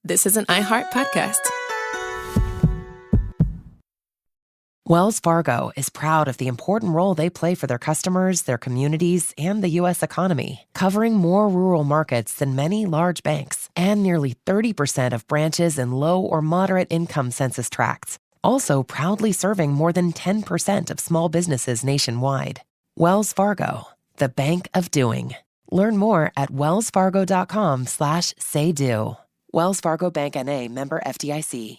This is an iHeart podcast. Wells Fargo is proud of the important role they play for their customers, their communities, and the U.S. economy, covering more rural markets than many large banks and nearly 30% of branches in low or moderate income census tracts. Also proudly serving more than 10% of small businesses nationwide. Wells Fargo, the bank of doing. Learn more at wellsfargo.com/say-do. Wells Fargo Bank N.A., member FDIC.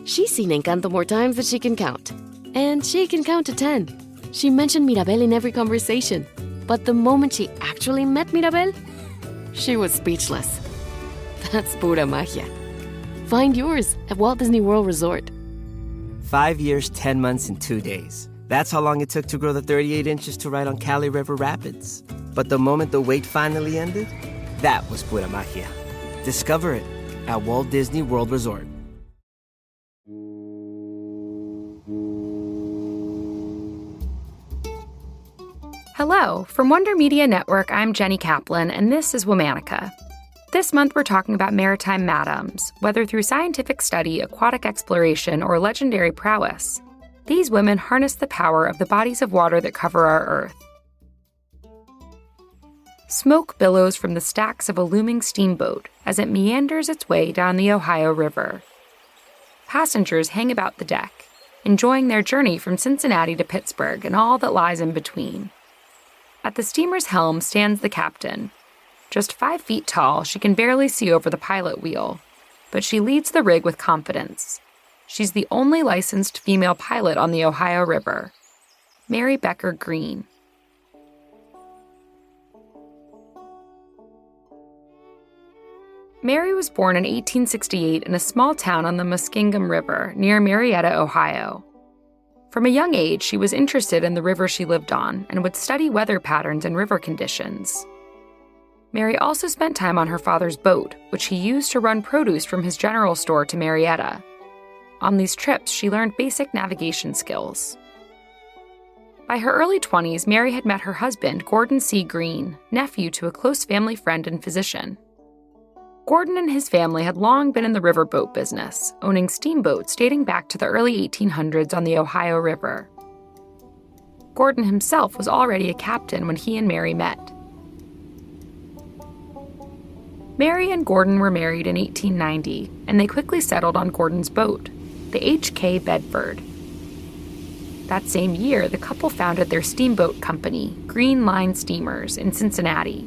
She's seen Encanto more times than she can count. And she can count to 10. She mentioned Mirabel in every conversation. But the moment she actually met Mirabel, she was speechless. That's pura magia. Find yours at Walt Disney World Resort. 5 years, 10 months, and 2 days. That's how long it took to grow the 38 inches to ride on Cali River Rapids. But the moment the wait finally ended, that was pura magia. Discover it at Walt Disney World Resort. Hello, from Wonder Media Network, I'm Jenny Kaplan, and this is Womanica. This month we're talking about maritime madams, whether through scientific study, aquatic exploration, or legendary prowess. These women harness the power of the bodies of water that cover our Earth. Smoke billows from the stacks of a looming steamboat as it meanders its way down the Ohio River. Passengers hang about the deck, enjoying their journey from Cincinnati to Pittsburgh and all that lies in between. At the steamer's helm stands the captain. Just 5 feet tall, she can barely see over the pilot wheel, but she leads the rig with confidence. She's the only licensed female pilot on the Ohio River, Mary Becker Greene. Mary was born in 1868 in a small town on the Muskingum River near Marietta, Ohio. From a young age, she was interested in the river she lived on and would study weather patterns and river conditions. Mary also spent time on her father's boat, which he used to run produce from his general store to Marietta. On these trips, she learned basic navigation skills. By her early 20s, Mary had met her husband, Gordon C. Greene, nephew to a close family friend and physician. Gordon and his family had long been in the riverboat business, owning steamboats dating back to the early 1800s on the Ohio River. Gordon himself was already a captain when he and Mary met. Mary and Gordon were married in 1890, and they quickly settled on Gordon's boat, the H.K. Bedford. That same year, the couple founded their steamboat company, Greene Line Steamers, in Cincinnati.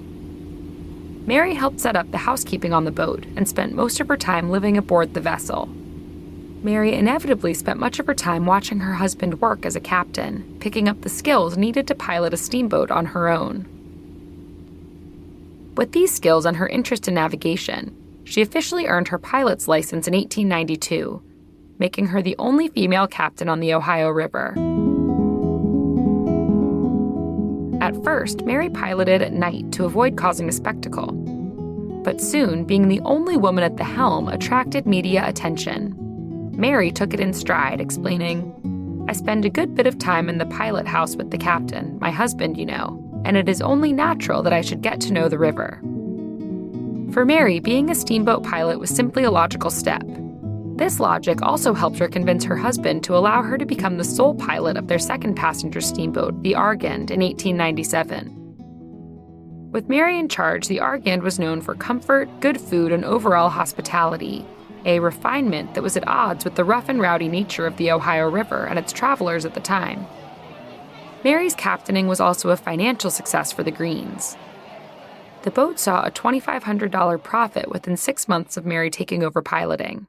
Mary helped set up the housekeeping on the boat and spent most of her time living aboard the vessel. Mary inevitably spent much of her time watching her husband work as a captain, picking up the skills needed to pilot a steamboat on her own. With these skills and her interest in navigation, she officially earned her pilot's license in 1892, making her the only female captain on the Ohio River. At first, Mary piloted at night to avoid causing a spectacle. But soon, being the only woman at the helm attracted media attention. Mary took it in stride, explaining, "I spend a good bit of time in the pilot house with the captain, my husband, you know, and it is only natural that I should get to know the river." For Mary, being a steamboat pilot was simply a logical step. This logic also helped her convince her husband to allow her to become the sole pilot of their second passenger steamboat, the Argand, in 1897. With Mary in charge, the Argand was known for comfort, good food, and overall hospitality, a refinement that was at odds with the rough and rowdy nature of the Ohio River and its travelers at the time. Mary's captaining was also a financial success for the Greenes. The boat saw a $2,500 profit within 6 months of Mary taking over piloting.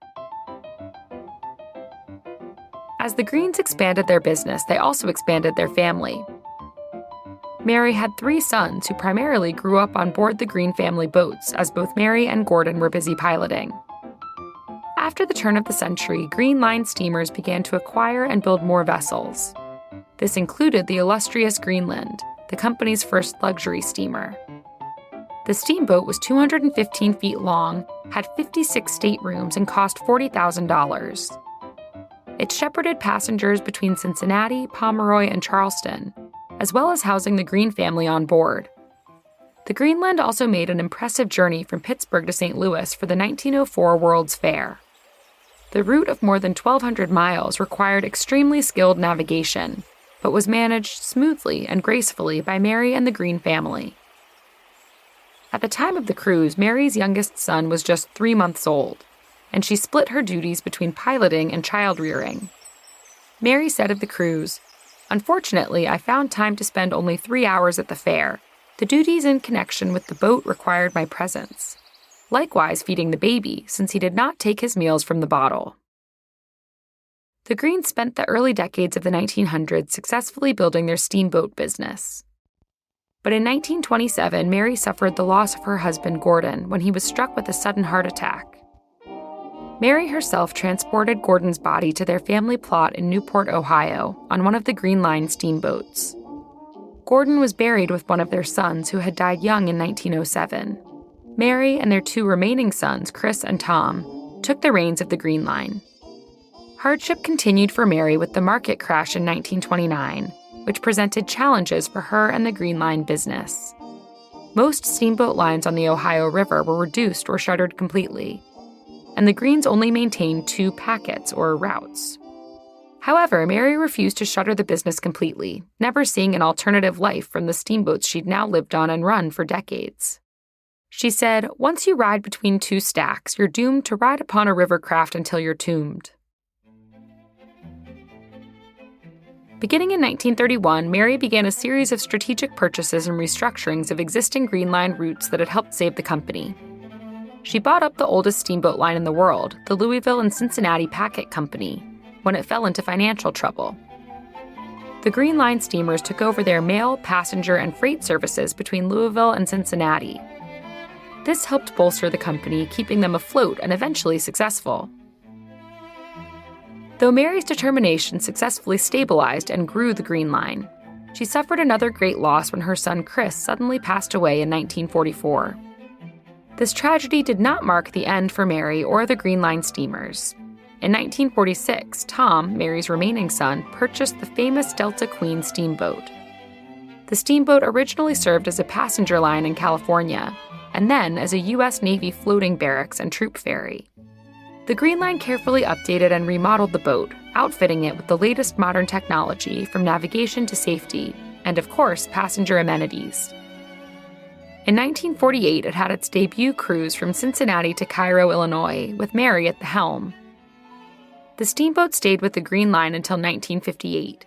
As the Greenes expanded their business, they also expanded their family. Mary had 3 sons who primarily grew up on board the Greene family boats, as both Mary and Gordon were busy piloting. After the turn of the century, Greene Line Steamers began to acquire and build more vessels. This included the illustrious Greenland, the company's first luxury steamer. The steamboat was 215 feet long, had 56 staterooms, and cost $40,000. It shepherded passengers between Cincinnati, Pomeroy, and Charleston, as well as housing the Greene family on board. The Greenland also made an impressive journey from Pittsburgh to St. Louis for the 1904 World's Fair. The route of more than 1,200 miles required extremely skilled navigation, but was managed smoothly and gracefully by Mary and the Greene family. At the time of the cruise, Mary's youngest son was just 3 months old, and she split her duties between piloting and child-rearing. Mary said of the cruise, "Unfortunately, I found time to spend only 3 hours at the fair. The duties in connection with the boat required my presence. Likewise feeding the baby, since he did not take his meals from the bottle." The Greenes spent the early decades of the 1900s successfully building their steamboat business. But in 1927, Mary suffered the loss of her husband, Gordon, when he was struck with a sudden heart attack. Mary herself transported Gordon's body to their family plot in Newport, Ohio, on one of the Greene Line steamboats. Gordon was buried with one of their sons who had died young in 1907. Mary and their 2 remaining sons, Chris and Tom, took the reins of the Greene Line. Hardship continued for Mary with the market crash in 1929, which presented challenges for her and the Greene Line business. Most steamboat lines on the Ohio River were reduced or shuttered completely, and the Greenes only maintained 2 packets or routes. However, Mary refused to shutter the business completely, never seeing an alternative life from the steamboats she'd now lived on and run for decades. She said, "Once you ride between 2 stacks, you're doomed to ride upon a river craft until you're tombed." Beginning in 1931, Mary began a series of strategic purchases and restructurings of existing Greene Line routes that had helped save the company. She bought up the oldest steamboat line in the world, the Louisville and Cincinnati Packet Company, when it fell into financial trouble. The Greene Line steamers took over their mail, passenger, and freight services between Louisville and Cincinnati. This helped bolster the company, keeping them afloat and eventually successful. Though Mary's determination successfully stabilized and grew the Greene Line, she suffered another great loss when her son Chris suddenly passed away in 1944. This tragedy did not mark the end for Mary or the Greene Line steamers. In 1946, Tom, Mary's remaining son, purchased the famous Delta Queen steamboat. The steamboat originally served as a passenger line in California, and then as a U.S. Navy floating barracks and troop ferry. The Greene Line carefully updated and remodeled the boat, outfitting it with the latest modern technology from navigation to safety, and of course, passenger amenities. In 1948, it had its debut cruise from Cincinnati to Cairo, Illinois, with Mary at the helm. The steamboat stayed with the Greene Line until 1958.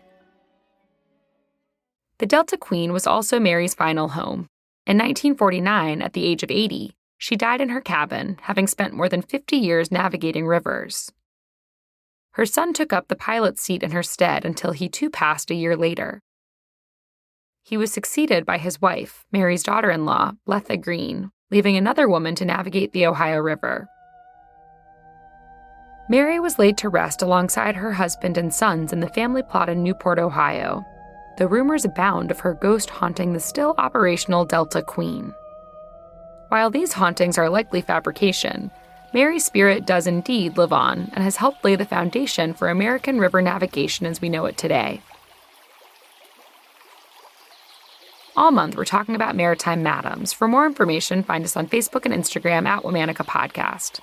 The Delta Queen was also Mary's final home. In 1949, at the age of 80, she died in her cabin, having spent more than 50 years navigating rivers. Her son took up the pilot's seat in her stead until he too passed a year later. He was succeeded by his wife, Mary's daughter-in-law, Letha Greene, leaving another woman to navigate the Ohio River. Mary was laid to rest alongside her husband and sons in the family plot in Newport, Ohio. The rumors abound of her ghost haunting the still operational Delta Queen. While these hauntings are likely fabrication, Mary's spirit does indeed live on and has helped lay the foundation for American river navigation as we know it today. All month, we're talking about maritime madams. For more information, find us on Facebook and Instagram at Womanica Podcast.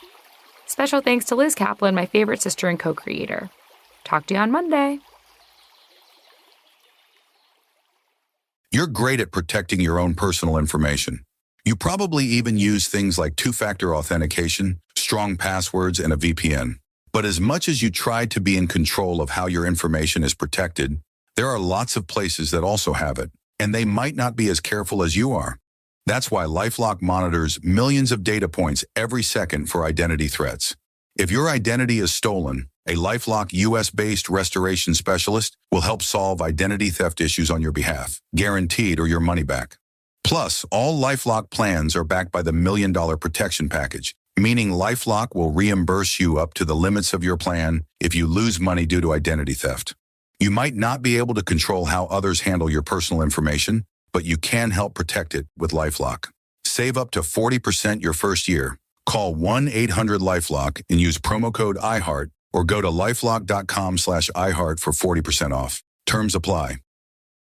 Special thanks to Liz Kaplan, my favorite sister and co-creator. Talk to you on Monday. You're great at protecting your own personal information. You probably even use things like two-factor authentication, strong passwords, and a VPN. But as much as you try to be in control of how your information is protected, there are lots of places that also have it, and they might not be as careful as you are. That's why LifeLock monitors millions of data points every second for identity threats. If your identity is stolen, a LifeLock US-based restoration specialist will help solve identity theft issues on your behalf, guaranteed or your money back. Plus, all LifeLock plans are backed by the $1 Million Protection Package, meaning LifeLock will reimburse you up to the limits of your plan if you lose money due to identity theft. You might not be able to control how others handle your personal information, but you can help protect it with LifeLock. Save up to 40% your first year. Call 1-800-LifeLock and use promo code iHeart or go to lifelock.com/iHeart for 40% off. Terms apply.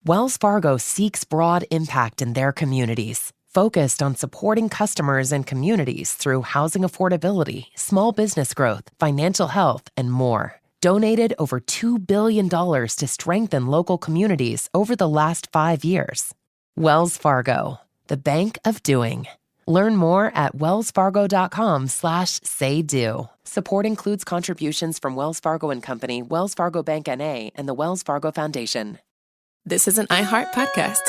Wells Fargo seeks broad impact in their communities. focused on supporting customers and communities through housing affordability, small business growth, financial health, and more. Donated over $2 billion to strengthen local communities over the last 5 years. Wells Fargo, the bank of doing. Learn more at wellsfargo.com/say-do. Support includes contributions from Wells Fargo & Company, Wells Fargo Bank N.A., and the Wells Fargo Foundation. This is an iHeart podcast.